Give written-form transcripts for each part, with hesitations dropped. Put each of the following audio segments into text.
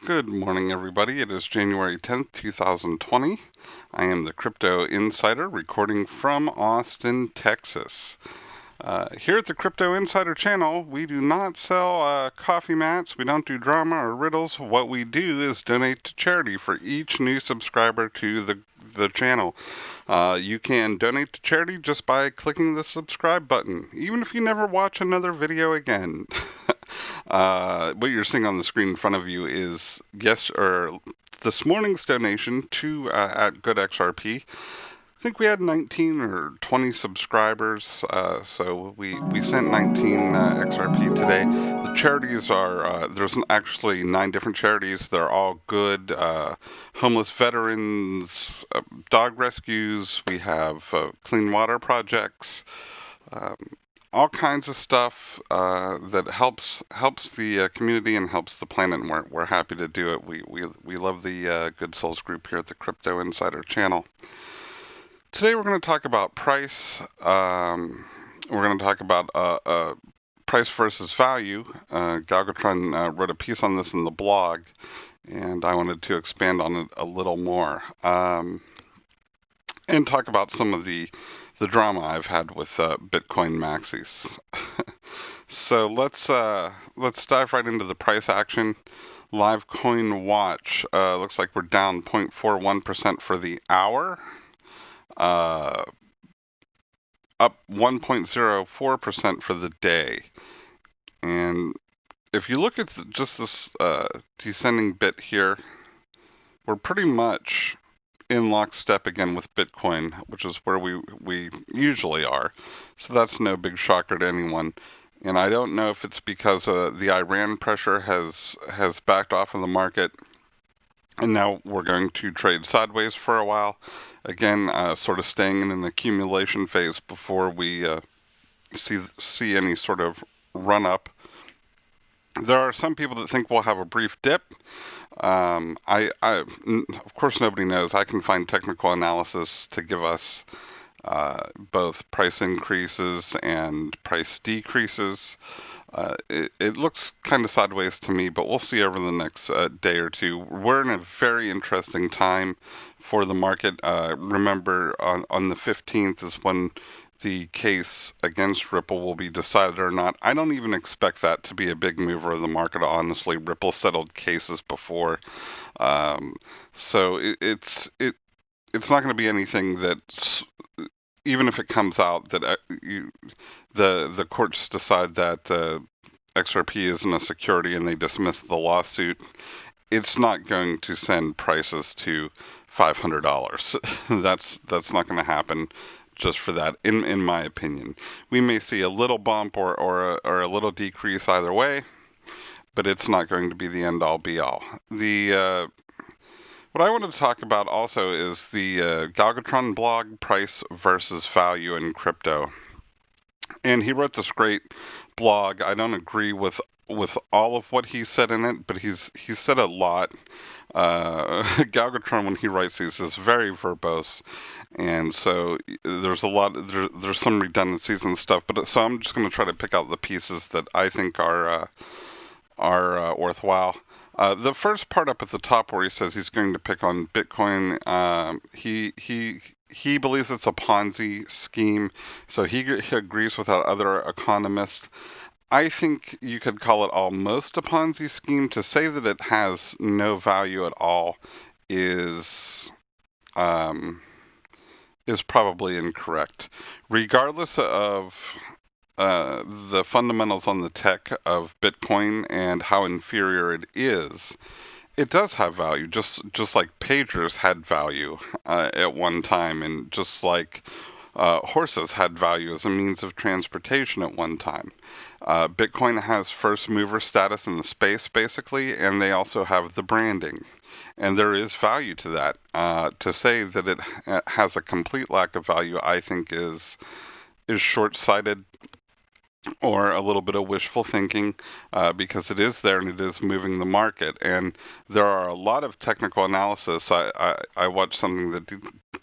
Good morning, everybody. It is January 10th, 2020. I am the Crypto Insider recording from Austin, Texas. Here at the Crypto Insider channel, we do not sell coffee mats. We don't do drama or riddles. What we do is donate to charity for each new subscriber to the channel. You can donate to charity just by clicking the subscribe button, even if you never watch another video again. What you're seeing on the screen in front of you is this morning's donation to at Good XRP. I think we had 19 or 20 subscribers, so we sent 19 XRP today. The charities are, there's actually 9 different charities. They're all good. Homeless veterans, dog rescues, we have clean water projects, all kinds of stuff that helps the community and helps the planet, and we're happy to do it. We love the Good Souls group here at the Crypto Insider channel. Today we're going to talk about price. We're going to talk about price versus value. Galgatron wrote a piece on this in the blog, and I wanted to expand on it a little more and talk about some of the drama I've had with Bitcoin maxis. So let's dive right into the price action. Live Coin Watch looks like we're down 0.41% for the hour. Up 1.04% for the day. And if you look at just this descending bit here, we're pretty much in lockstep again with Bitcoin, which is where we usually are. So that's no big shocker to anyone. And I don't know if it's because the Iran pressure has backed off of the market, and now we're going to trade sideways for a while. Again, sort of staying in an accumulation phase before we see any sort of run up. There are some people that think we'll have a brief dip. Of course, nobody knows. I can find technical analysis to give us both price increases and price decreases. It looks kind of sideways to me, but we'll see over the next day or two. We're in a very interesting time for the market. Remember, on the 15th is when the case against Ripple will be decided or not. I don't even expect that to be a big mover of the market, honestly. Ripple settled cases before. So it's not going to be anything that's, even if it comes out that the courts decide that XRP isn't a security and they dismiss the lawsuit, it's not going to send prices to $500. That's not going to happen just for that, in my opinion. We may see a little bump or a little decrease either way, but it's not going to be the end-all be-all. What I want to talk about also is the Galgatron blog, Price versus Value in Crypto. And he wrote this great blog. I don't agree with all of what he said in it, but he's said a lot. Galgatron, when he writes these, is very verbose, and so there's some redundancies and stuff. But so I'm just going to try to pick out the pieces that I think are worthwhile. The first part up at the top where he says he's going to pick on Bitcoin, he believes it's a Ponzi scheme, so he agrees with that other economist. I think you could call it almost a Ponzi scheme. To say that it has no value at all is probably incorrect. Regardless of the fundamentals on the tech of Bitcoin and how inferior it is, it does have value, just like pagers had value at one time, and just like horses had value as a means of transportation at one time. Bitcoin has first mover status in the space, basically, and they also have the branding. And there is value to that. To say that it has a complete lack of value, I think is short-sighted, or a little bit of wishful thinking, because it is there and it is moving the market. And there are a lot of technical analysis. I watched something that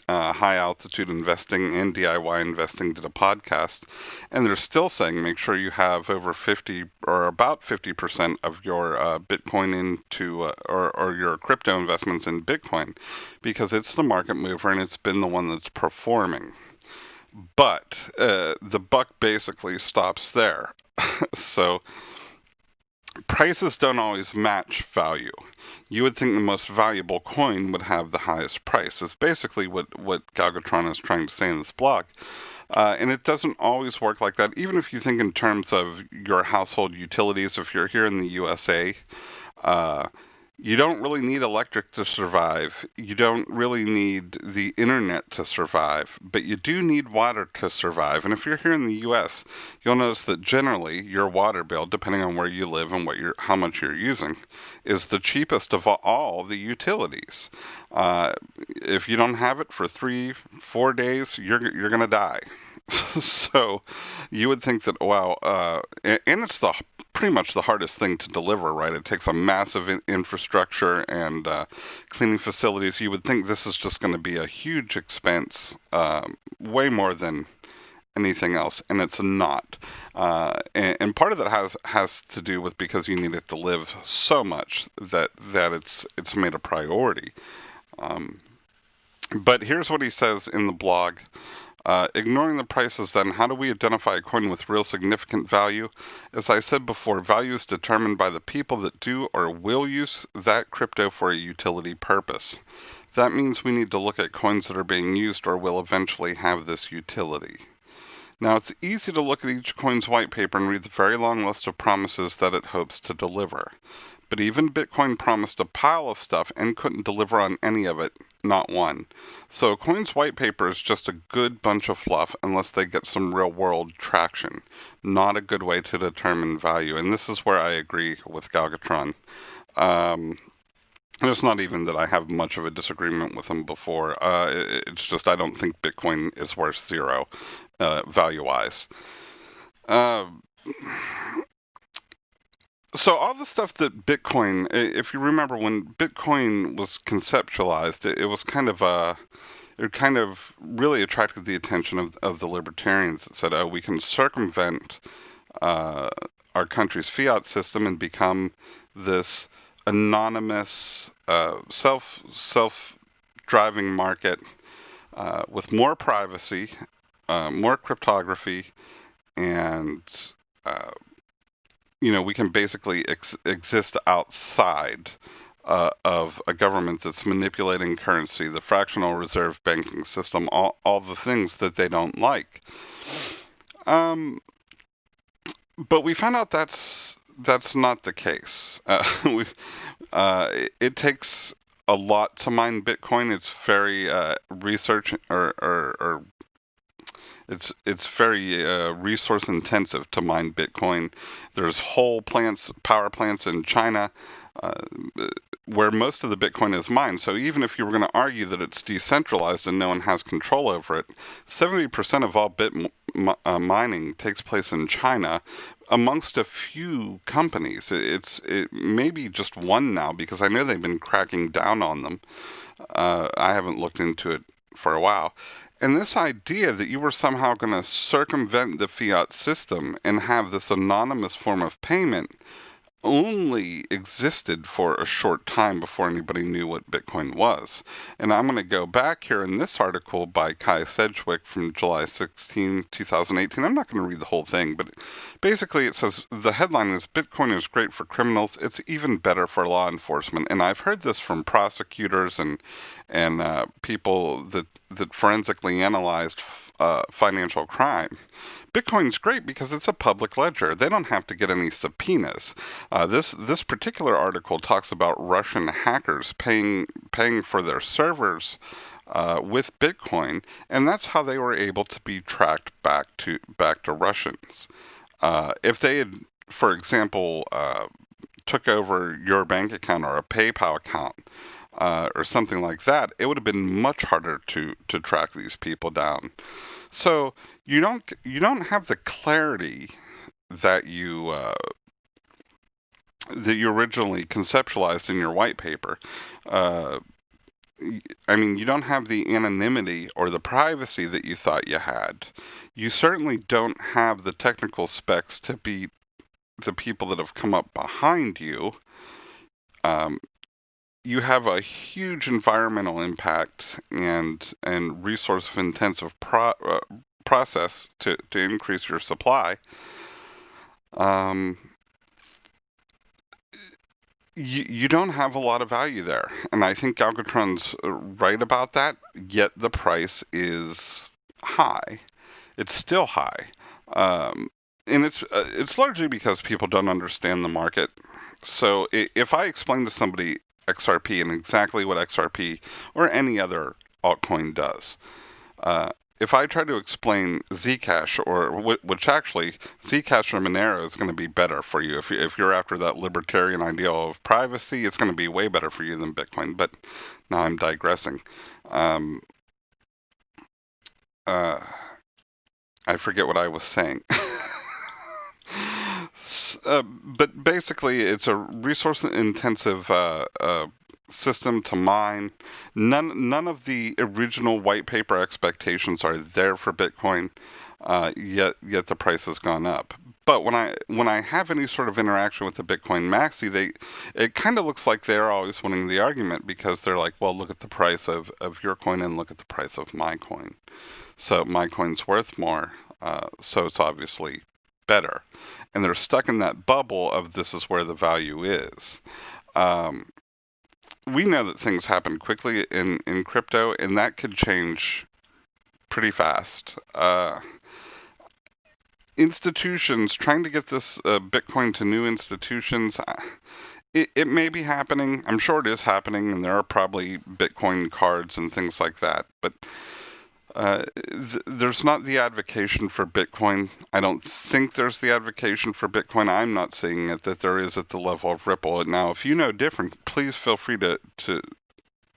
High Altitude Investing and DIY Investing did a podcast, and they're still saying make sure you have over 50 or about 50% of your Bitcoin into or your crypto investments in Bitcoin, because it's the market mover and it's been the one that's performing. But the buck basically stops there. So prices don't always match value. You would think the most valuable coin would have the highest price. Is basically what Galgatron is trying to say in this blog. And it doesn't always work like that. Even if you think in terms of your household utilities, if you're here in the USA, uh, you don't really need electric to survive. You don't really need the internet to survive, but you do need water to survive. And if you're here in the US, you'll notice that generally your water bill, depending on where you live and how much you're using, is the cheapest of all the utilities. If you don't have it for 3-4 days, you're gonna die. So you would think that, wow, and it's pretty much the hardest thing to deliver, right? It takes a massive infrastructure and cleaning facilities. You would think this is just going to be a huge expense, way more than anything else, and it's not. And part of that has to do with because you need it to live so much that it's made a priority. But here's what he says in the blog. Ignoring the prices, then, how do we identify a coin with real significant value? As I said before, value is determined by the people that do or will use that crypto for a utility purpose. That means we need to look at coins that are being used or will eventually have this utility. Now, it's easy to look at each coin's white paper and read the very long list of promises that it hopes to deliver. But even Bitcoin promised a pile of stuff and couldn't deliver on any of it, not one. So a coin's white paper is just a good bunch of fluff unless they get some real world traction. Not a good way to determine value. And this is where I agree with Galgatron. It's not even that I have much of a disagreement with him before. It's just I don't think Bitcoin is worth zero, value-wise. So all the stuff that Bitcoin, if you remember when Bitcoin was conceptualized, it was it kind of really attracted the attention of the libertarians that said, oh, we can circumvent our country's fiat system and become this anonymous self-driving market with more privacy, more cryptography, and we can basically exist outside of a government that's manipulating currency, the fractional reserve banking system, all the things that they don't like. But we found out that's not the case. It takes a lot to mine Bitcoin. It's very research or it's very resource intensive to mine Bitcoin. There's whole power plants in China where most of the Bitcoin is mined. So even if you were going to argue that it's decentralized and no one has control over it, 70% of all mining takes place in China amongst a few companies. It may be just one now because I know they've been cracking down on them. I haven't looked into it for a while. And this idea that you were somehow going to circumvent the fiat system and have this anonymous form of payment only existed for a short time before anybody knew what Bitcoin was. And I'm going to go back here in this article by Kai Sedgwick from July 16, 2018. I'm not going to read the whole thing, but basically it says the headline is Bitcoin is great for criminals. It's even better for law enforcement. And I've heard this from prosecutors and people that forensically analyzed financial crime. Bitcoin's great because it's a public ledger. They don't have to get any subpoenas. This particular article talks about Russian hackers paying for their servers with Bitcoin, and that's how they were able to be tracked back to Russians. If they had, for example, took over your bank account or a PayPal account, or something like that, it would have been much harder to track these people down. So you don't have the clarity that you originally conceptualized in your white paper. I mean, you don't have the anonymity or the privacy that you thought you had. You certainly don't have the technical specs to beat the people that have come up behind you. Um, you have a huge environmental impact and resource intensive process to increase your supply. Um, you don't have a lot of value there, and I think Galgatron's right about that. Yet the price is high. It's still high, and it's largely because people don't understand the market. So if I explain to somebody XRP and exactly what XRP or any other altcoin does, uh, if I try to explain Zcash, or which actually Zcash or Monero is going to be better for you if you're after that libertarian ideal of privacy, it's going to be way better for you than Bitcoin. But now I'm digressing. Um, uh, I forget what I was saying. But basically, it's a resource-intensive system to mine. None of the original white paper expectations are there for Bitcoin. Yet the price has gone up. But when I have any sort of interaction with the Bitcoin maxi, it kind of looks like they're always winning the argument, because they're like, well, look at the price of your coin and look at the price of my coin. So my coin's worth more. So it's obviously better. And they're stuck in that bubble of this is where the value is. Um, we know that things happen quickly in crypto, and that could change pretty fast. Institutions trying to get this Bitcoin to new institutions, it may be happening. I'm sure it is happening, and there are probably Bitcoin cards and things like that. But there's not the advocacy for Bitcoin. I don't think there's the advocacy for Bitcoin. I'm not seeing it that there is at the level of Ripple. Now, if you know different, please feel free to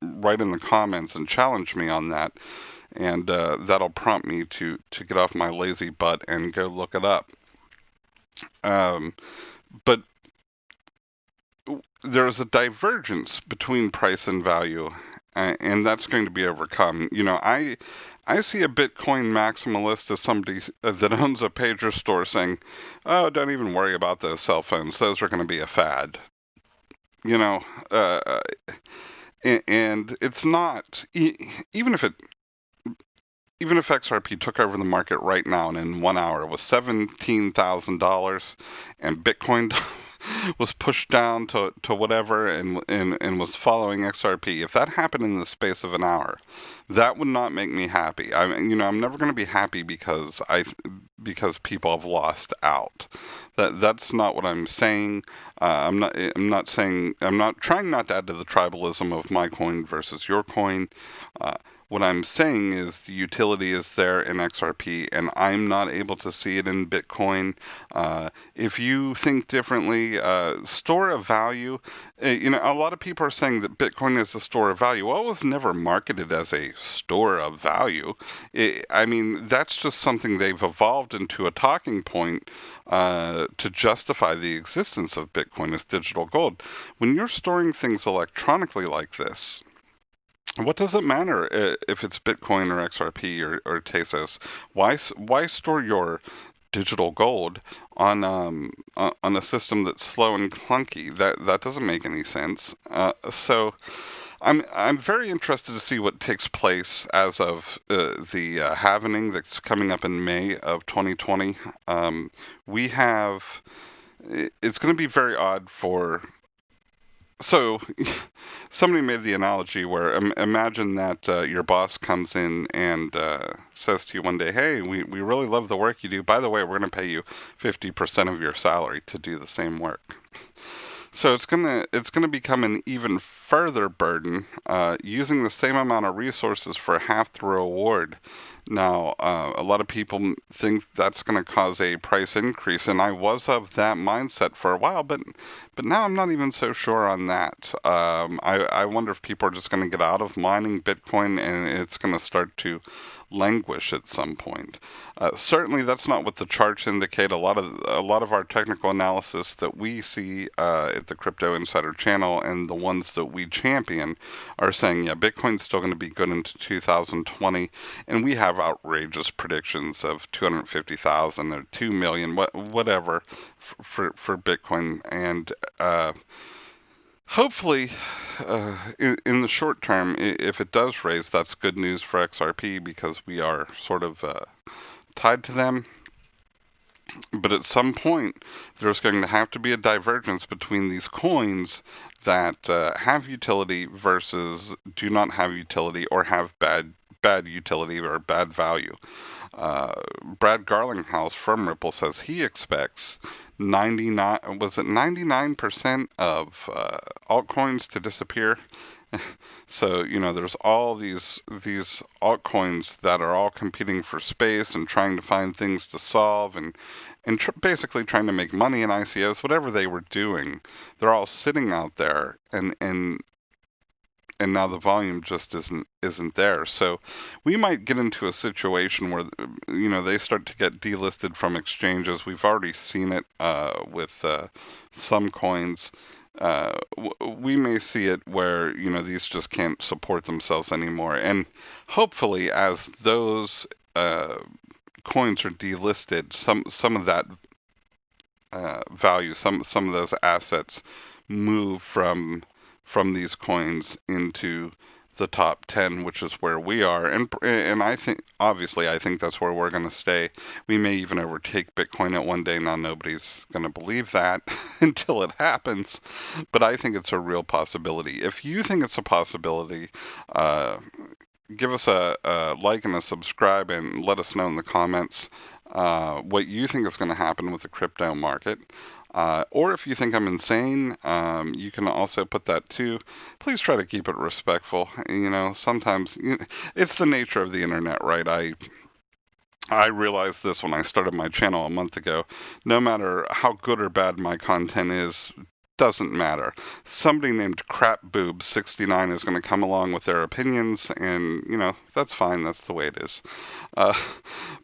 write in the comments and challenge me on that, and that'll prompt me to get off my lazy butt and go look it up. But there's a divergence between price and value, and that's going to be overcome. You know, I see a Bitcoin maximalist as somebody that owns a pager store saying, "Oh, don't even worry about those cell phones; those are going to be a fad." You know, and it's not, even if XRP took over the market right now and in 1 hour it was $17,000 and Bitcoin was pushed down to whatever and was following XRP. If that happened in the space of an hour, that would not make me happy. I'm never going to be happy because people have lost out. That's not what I'm saying. I'm not saying, I'm not trying not to add to the tribalism of my coin versus your coin. What I'm saying is the utility is there in XRP, and I'm not able to see it in Bitcoin. If you think differently, store of value. A lot of people are saying that Bitcoin is a store of value. Well, it was never marketed as a store of value. That's just something they've evolved into a talking point to justify the existence of Bitcoin as digital gold. When you're storing things electronically like this, what does it matter if it's Bitcoin or XRP or Tezos? Why store your digital gold on a system that's slow and clunky? That doesn't make any sense. So I'm very interested to see what takes place as of the halving that's coming up in May of 2020. It's going to be very odd for. So, somebody made the analogy where imagine that your boss comes in and says to you one day, "Hey, we really love the work you do. By the way, we're going to pay you 50% of your salary to do the same work." So it's gonna become an even further burden, using the same amount of resources for half the reward. Now, a lot of people think that's going to cause a price increase, and I was of that mindset for a while, but now I'm not even so sure on that. I wonder if people are just going to get out of mining Bitcoin and it's going to start to languish at some point. Certainly, that's not what the charts indicate. A lot of our technical analysis that we see at the Crypto Insider channel and the ones that we champion are saying, yeah, Bitcoin's still going to be good into 2020, and we have outrageous predictions of 250,000 or 2 million, whatever, for Bitcoin, and hopefully, in the short term, if it does raise, that's good news for XRP because we are sort of tied to them. But at some point, there's going to have to be a divergence between these coins that have utility versus do not have utility or have bad utility or bad value. Brad Garlinghouse from Ripple says he expects 99% of altcoins to disappear. So, there's all these altcoins that are all competing for space and trying to find things to solve and basically trying to make money in ICOs, whatever they were doing. They're all sitting out there, and now the volume just isn't there. So we might get into a situation where they start to get delisted from exchanges. We've already seen it with some coins. We may see it where these just can't support themselves anymore, and hopefully as those coins are delisted, some of that value, some of those assets move from these coins into the top 10, which is where we are. And I think, obviously, I think that's where we're going to stay. We may even overtake Bitcoin at one day. Now, nobody's going to believe that until it happens, but I think it's a real possibility. If you think it's a possibility, give us a like and a subscribe and let us know in the comments what you think is going to happen with the crypto market. Or if you think I'm insane, you can also put that too. Please try to keep it respectful. Sometimes it's the nature of the internet, right? I realized this when I started my channel a month ago. No matter how good or bad my content is, doesn't matter. Somebody named CrapBoob69 is going to come along with their opinions, and that's fine. That's the way it is. Uh,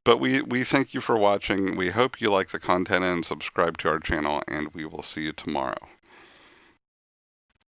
but we thank you for watching. We hope you like the content and subscribe to our channel, and we will see you tomorrow.